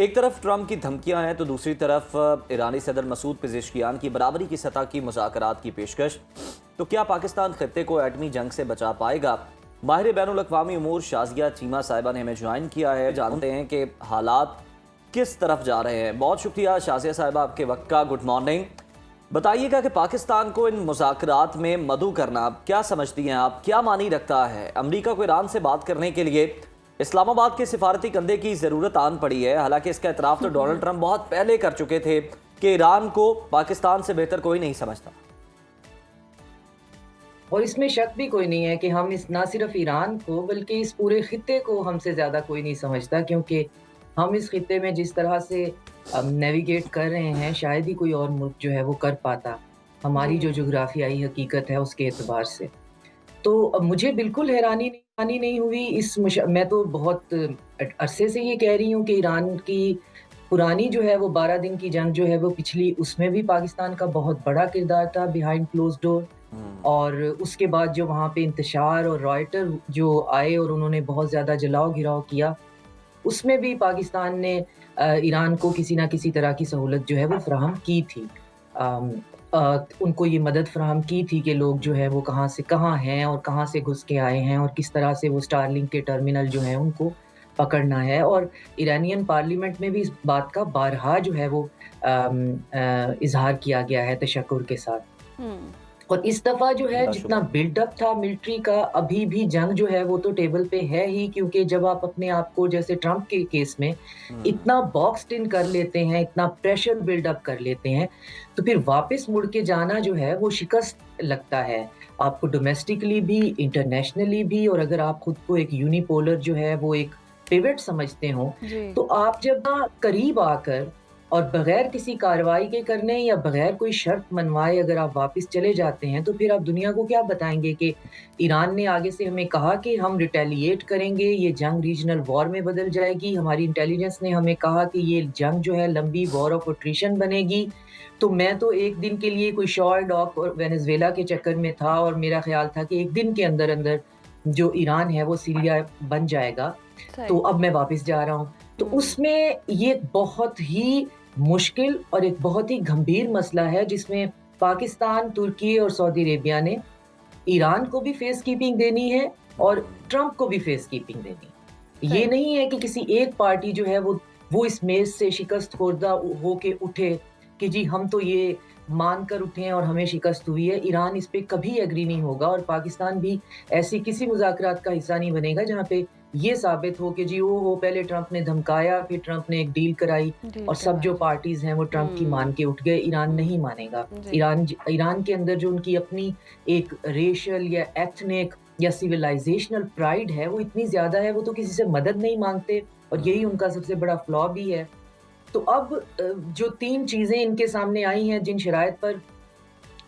एक तरफ ट्रंप की धमकियां हैं तो दूसरी तरफ ईरानी सदर मसूद पेजेश्कियान की बराबरी की सतह की मुज़ाकरात की पेशकश। तो क्या पाकिस्तान खित्ते को एटमी जंग से बचा पाएगा? माहिर बैनुल-अक़वामी उमूर शाज़िया चीमा साहिबा ने हमें ज्वाइन किया है। जानते हैं कि हालात किस तरफ जा रहे हैं। बहुत शुक्रिया शाज़िया साहिबा आपके वक्त का। Good morning. बताइएगा कि पाकिस्तान को इन मुज़ाकरात में मदऊ करना क्या समझती हैं आप, क्या मानी रखता है? अमरीका को ईरान से बात करने के लिए इस्लामाबाद के सिफारती कंधे की ज़रूरत आन पड़ी है। हालांकि इसका एतराफ़ तो डोनाल्ड ट्रंप बहुत पहले कर चुके थे कि ईरान को पाकिस्तान से बेहतर कोई नहीं समझता। और इसमें शक भी कोई नहीं है कि हम इस ना सिर्फ ईरान को बल्कि इस पूरे खित्ते को हमसे ज़्यादा कोई नहीं समझता, क्योंकि हम इस खित्ते में जिस तरह से नेविगेट कर रहे हैं शायद ही कोई और मुल्क जो है वो कर पाता, हमारी जो जोग्राफियाई हकीकत है उसके एतबार से। तो मुझे बिल्कुल हैरानी नहीं हुई मैं तो बहुत अरसे से ये कह रही हूँ कि ईरान की पुरानी जो है वो 12 दिन की जंग जो है वो पिछली, उसमें भी पाकिस्तान का बहुत बड़ा किरदार था बिहाइंड क्लोज़ डोर। और उसके बाद जो वहाँ पे इंतशार और रॉयटर जो आए और उन्होंने बहुत ज़्यादा जलाओ-घिराव किया, उसमें भी पाकिस्तान ने ईरान को किसी न किसी तरह की सहूलत जो है वो फ़राहम की थी। उनको ये मदद फ़राहम की थी कि लोग जो है वो कहाँ से कहाँ हैं और कहाँ से घुस के आए हैं और किस तरह से वो स्टारलिंक के टर्मिनल जो हैं उनको पकड़ना है। और ईरानियन पार्लियामेंट में भी इस बात का बारहा जो है वो इज़हार किया गया है तशक्कुर के साथ। हुँ। और इस दफ़ा जो है जितना शुक्रिया। बिल्डअप था मिलिट्री का, अभी भी जंग जो है वो तो टेबल पे है ही, क्योंकि जब आप अपने आप को जैसे ट्रंप के केस में इतना बॉक्स्ड इन कर लेते हैं, इतना प्रेशर बिल्डअप कर लेते हैं, तो फिर वापस मुड़ के जाना जो है वो शिकस्त लगता है। आपको डोमेस्टिकली भी, इंटरनेशनली भी। और अगर आप खुद को एक यूनिपोलर जो है वो एक पिवट समझते हो, जी। तो आप जब ना करीब आकर और बगैर किसी कार्रवाई के करने या बगैर कोई शर्त मनवाए अगर आप वापस चले जाते हैं, तो फिर आप दुनिया को क्या बताएँगे कि ईरान ने आगे से हमें कहा कि हम रिटेलिएट करेंगे, ये जंग रीजनल वॉर में बदल जाएगी। हमारी इंटेलिजेंस ने हमें कहा कि ये जंग जो है लंबी वॉर ऑफ अट्रिशन बनेगी। तो मैं तो एक दिन के लिए कोई शॉर डॉक और वेनेज़ुएला के चक्कर में था और मेरा ख़्याल था कि एक दिन के अंदर-अंदर जो ईरान है वो सीरिया बन जाएगा, तो सही। अब मैं वापस जा रहा हूँ। तो हुँ। उसमें ये बहुत ही मुश्किल और एक बहुत ही गंभीर मसला है जिसमें पाकिस्तान, तुर्की और सऊदी अरेबिया ने ईरान को भी फेस कीपिंग देनी है और ट्रंप को भी फेस कीपिंग देनी है। ये सही। नहीं है कि किसी एक पार्टी जो है वो इस मेज़ से शिकस्त खुर्दा होके उठे कि जी हम तो ये मान कर उठे हैं और हमें शिकस्त हुई है। ईरान इस पे कभी एग्री नहीं होगा और पाकिस्तान भी ऐसी किसी मुज़ाकरात का हिस्सा नहीं बनेगा जहाँ पे ये साबित हो कि जी ओहो पहले ट्रंप ने धमकाया, फिर ट्रंप ने एक डील कराई डील और सब जो करवाई। पार्टीज़ हैं वो ट्रंप की मान के उठ गए। ईरान नहीं मानेगा। जी। ईरान के अंदर जो उनकी अपनी एक रेशियल या एथनिक या सिविलाइज़ेशनल प्राइड है वो इतनी ज़्यादा है, वो तो किसी से मदद नहीं माँगते और यही उनका सबसे बड़ा फ्लॉ भी है। तो अब जो 3 चीज़ें इनके सामने आई हैं जिन शराइत पर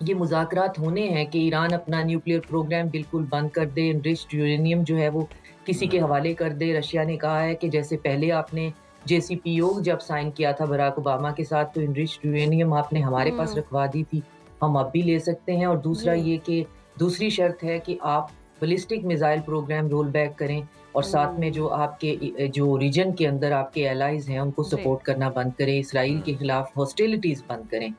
ये मुज़ाकरात होने हैं कि ईरान अपना न्यूक्लियर प्रोग्राम बिल्कुल बंद कर दे, एनरिच्ड यूरेनियम जो है वो किसी के हवाले कर दे। रशिया ने कहा है कि जैसे पहले आपने JCPOA जब साइन किया था बराक ओबामा के साथ, तो एनरिच्ड यूरेनियम आपने हमारे पास हुँ। रखवा दी थी, हम अब भी ले सकते हैं। और दूसरा जी। ये कि दूसरी शर्त है कि आप ballistic missile program roll back करें और साथ में जो आपके जो रीजन के अंदर आपके एलाइज़ हैं उनको जी। सपोर्ट करना बंद करें, इसराइल के खिलाफ हॉस्टिलिटीज़ बंद करें।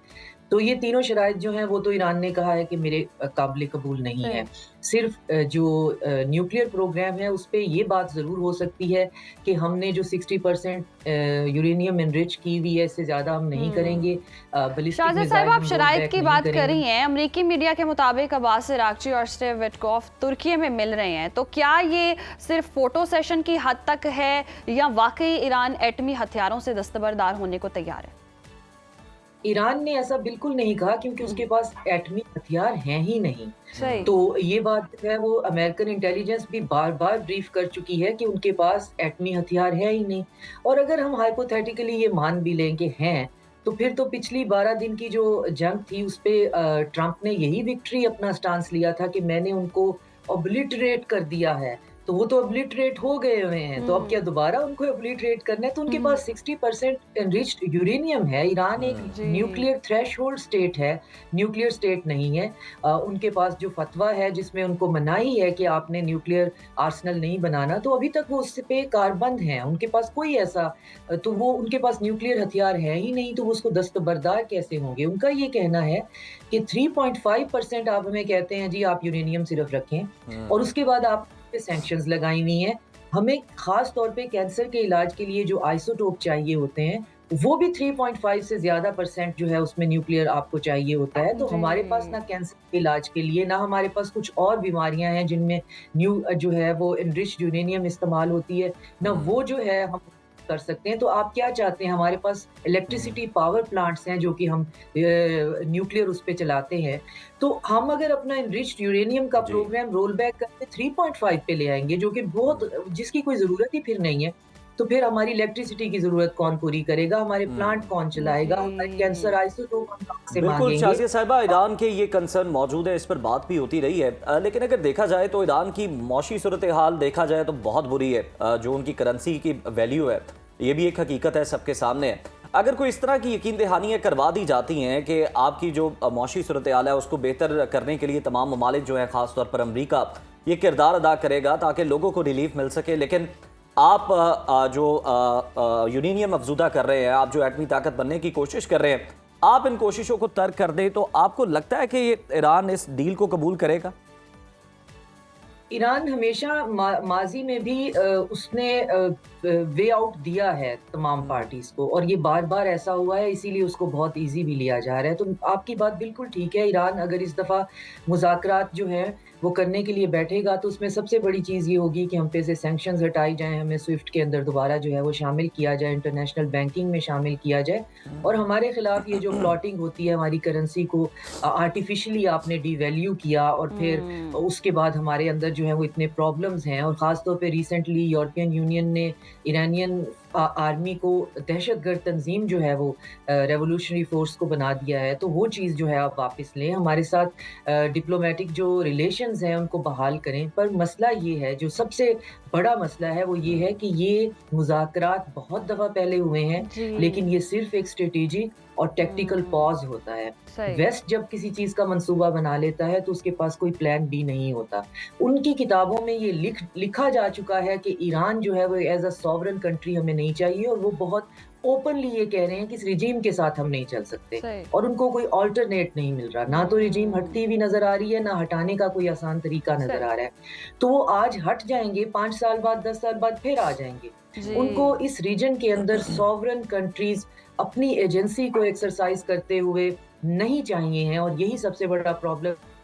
तो ये तीनों शराइत जो हैं वो तो ईरान ने कहा है कि मेरे काबिल कबूल नहीं है। सही। सिर्फ़ जो न्यूक्लियर प्रोग्राम है उस पे ये बात ज़रूर हो सकती है कि हमने जो 60% यूरेनियम एनरिच की हुई है इससे ज़्यादा हम नहीं हुँ। करेंगे। बैलिस्टिक शाज़िया साहिबा, मिसाइल आप हम रोल शराइत बैक की नहीं बात कर करेंगे। रही हैं। अमरीकी मीडिया के मुताबिक अब्बास अरागची और स्टीव विटकॉफ तुर्की में मिल रहे हैं। तो क्या ये सिर्फ फ़ोटो सेशन की हद तक है या वाक़ई ईरान एटमी हथियारों से दस्तबरदार होने को तैयार है? ईरान ने ऐसा बिल्कुल नहीं कहा क्योंकि उसके पास एटमी हथियार हैं ही नहीं। सही। तो ये बात जो है वो अमेरिकन इंटेलिजेंस भी बार-बार ब्रीफ कर चुकी है कि उनके पास एटमी हथियार है ही नहीं। और अगर हम हाइपोथेटिकली ये मान भी लें कि हैं, तो फिर तो पिछली 12 दिन की जो जंग थी उसपे ट्रंप ने यही विक्ट्री अपना स्टांस लिया था कि मैंने उनको ओब्लिटरेट कर दिया है। तो वो तो ऑब्लिटरेट हो गए हुए हैं, तो अब क्या दोबारा उनको ऑब्लिटरेट करना है? तो उनके पास 60% एनरिच्ड यूरेनियम है। ईरान एक जी। न्यूक्लियर थ्रेशोल्ड स्टेट है, न्यूक्लियर स्टेट नहीं है। उनके पास जो फतवा है जिसमें उनको मनाही है कि आपने न्यूक्लियर आर्सेनल नहीं बनाना, तो अभी तक वो उस पे कारबंद हैं। उनके पास कोई ऐसा तो वो उनके पास न्यूक्लियर हथियार है ही नहीं, तो वो उसको दस्तबरदार कैसे होंगे? उनका ये कहना है कि 3.5% आप हमें कहते हैं जी आप यूरेनियम सिर्फ रखें और उसके बाद आप पे सैंक्शंस लगाई हुई हैं। हमें खास तौर पे कैंसर के इलाज के लिए जो आइसोटोप चाहिए होते हैं, वो भी 3.5 से ज़्यादा परसेंट जो है उसमें न्यूक्लियर आपको चाहिए होता है। तो हमारे पास ना कैंसर के इलाज के लिए, ना हमारे पास कुछ और बीमारियाँ हैं जिनमें जो है वो एनरिच्ड यूरेनियम इस्तेमाल होती है, ना वो जो है हम कर सकते हैं। तो आप क्या चाहते हैं? हमारे पास इलेक्ट्रिसिटी पावर प्लांट्स हैं जो कि हम न्यूक्लियर उस पे चलाते हैं। तो हम अगर अपना एनरिच्ड यूरेनियम का जी। प्रोग्राम रोल बैक करके 3.5 पे ले आएँगे, जो कि बहुत जिसकी कोई ज़रूरत ही फिर नहीं है, तो फिर हमारी इलेक्ट्रिसिटी की ज़रूरत कौन पूरी करेगा? हमारे प्लांट कौन चलाएगा? हमारे कैंसर आइसोटोप हम कहाँ से बिल्कुल माँगेंगे? शाज़िया साहिबा, ईरान के ये कंसर्न मौजूद है, इस पर बात भी होती रही है। लेकिन अगर देखा जाए तो ईरान की मौशी सूरत हाल देखा जाए तो बहुत बुरी है। जो उनकी करेंसी की वैल्यू है, ये भी एक हकीकत है, सबके सामने है। अगर कोई इस तरह की यकीन दहानियाँ करवा दी जाती हैं कि आपकी जो मौशी सूरत हाल है उसको बेहतर करने के लिए तमाम ममालिक जो हैं, ख़ासतौर पर अमरीका, ये किरदार अदा करेगा ताकि लोगों को रिलीफ मिल सके, लेकिन आप जो यूरेनियम अफजुदा कर रहे हैं, आप जो एटमी ताकत बनने की कोशिश कर रहे हैं, आप इन कोशिशों को तर्क कर दें, तो आपको लगता है कि ये ईरान इस डील को कबूल करेगा? ईरान हमेशा माजी में भी उसने वे आउट दिया है तमाम पार्टीज को और ये बार बार ऐसा हुआ है, इसीलिए उसको बहुत इजी भी लिया जा रहा है। तो आपकी बात बिल्कुल ठीक है। ईरान अगर इस दफ़ा मुज़ाकरात जो हैं वो करने के लिए बैठेगा तो उसमें सबसे बड़ी चीज़ ये होगी कि हम पे से सैंक्शंस हटाई जाएं, हमें स्विफ्ट के अंदर दोबारा जो है वो शामिल किया जाए, इंटरनेशनल बैंकिंग में शामिल किया जाए और हमारे खिलाफ ये जो प्लॉटिंग होती है, हमारी करेंसी को आर्टिफिशियली आपने डिवैल्यू किया और फिर उसके बाद हमारे अंदर जो है वो इतने प्रॉब्लम्स हैं और ख़ासतौर पे रिसेंटली यूरोपियन यूनियन ने ईरानियन आर्मी को दहशतगर्द तंजीम जो है वो रेवोल्यूशनरी फोर्स को बना दिया है। तो वो चीज़ जो है आप वापस लें, हमारे साथ डिप्लोमेटिक जो रिलेशंस हैं उनको बहाल करें। पर मसला ये है, जो सबसे बड़ा मसला है वो ये है कि ये मुज़ाकरात बहुत दफ़ा पहले हुए हैं, लेकिन ये सिर्फ एक स्ट्रेटेजी और टैक्टिकल पॉज होता है। वेस्ट जब किसी चीज़ का मंसूबा बना लेता है तो उसके पास कोई प्लान बी नहीं होता। उनकी किताबों में ये लिखा जा चुका है कि ईरान जो है वो एज अ सॉवरन कंट्री हमें नहीं चाहिए और वो बहुत ओपनली ये कह रहे हैं कि इस रिजीम के साथ हम नहीं चल सकते और उनको कोई ऑल्टरनेट नहीं मिल रहा। ना तो रिजीम हटती हुई नजर आ रही है, ना हटाने का कोई आसान तरीका नजर आ रहा है। तो वो आज हट जाएंगे, 5 साल बाद 10 साल बाद फिर आ जाएंगे। उनको इस रीजन के अंदर सॉवरन कंट्रीज अपनी एजेंसी को एक्सरसाइज करते हुए नहीं चाहिए हैं और यही सबसे बड़ा प्रॉब्लम